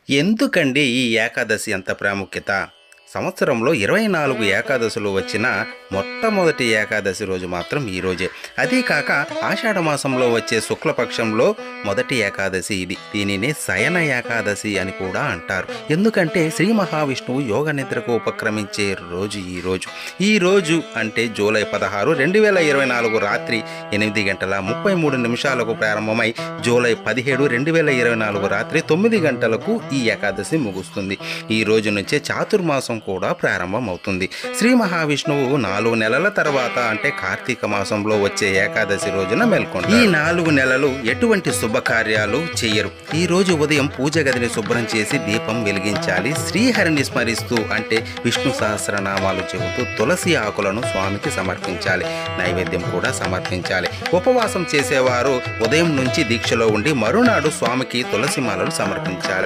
ఎందుకండి ఈ ఏకాదశి అంత ప్రాముఖ్యత? సంవత్సరంలో 24 ఏకాదశులు వచ్చిన మొట్టమొదటి ఏకాదశి రోజు మాత్రం ఈ రోజే. అదీ కాక ఆషాఢ మాసంలో వచ్చే శుక్లపక్షంలో మొదటి ఏకాదశి ఇది. దీనిని శయన ఏకాదశి అని కూడా అంటారు. ఎందుకంటే శ్రీ మహావిష్ణువు యోగ నిద్రకు ఉపక్రమించే రోజు ఈ రోజు. ఈ రోజు అంటే జూలై 16, 2024 రాత్రి 8:33 ప్రారంభమై జూలై 17, 2024 రాత్రి 9 గంటలకు ఈ ఏకాదశి ముగుస్తుంది. ఈ రోజు నుంచే చాతుర్మాసం కూడా ప్రారంభమవుతుంది. శ్రీ మహావిష్ణువు 4 నెలల తర్వాత అంటే కార్తీక మాసంలో వచ్చే ఏకాదశి రోజున మేల్కొంటారు. ఈ 4 నెలలు ఎటువంటి శుభకార్యాలు చేయరు. ఈ రోజు ఉదయం పూజ గదిని శుభ్రం చేసి దీపం వెలిగించాలి. శ్రీహరిని స్మరిస్తూ అంటే విష్ణు సహస్రనామాలు చెబుతూ తులసి ఆకులను స్వామికి సమర్పించాలి. నైవేద్యం కూడా సమర్పించాలి. ఉపవాసం చేసేవారు ఉదయం నుంచి దీక్షలో ఉండి మరునాడు స్వామికి తులసి మాలలు సమర్పించాలి.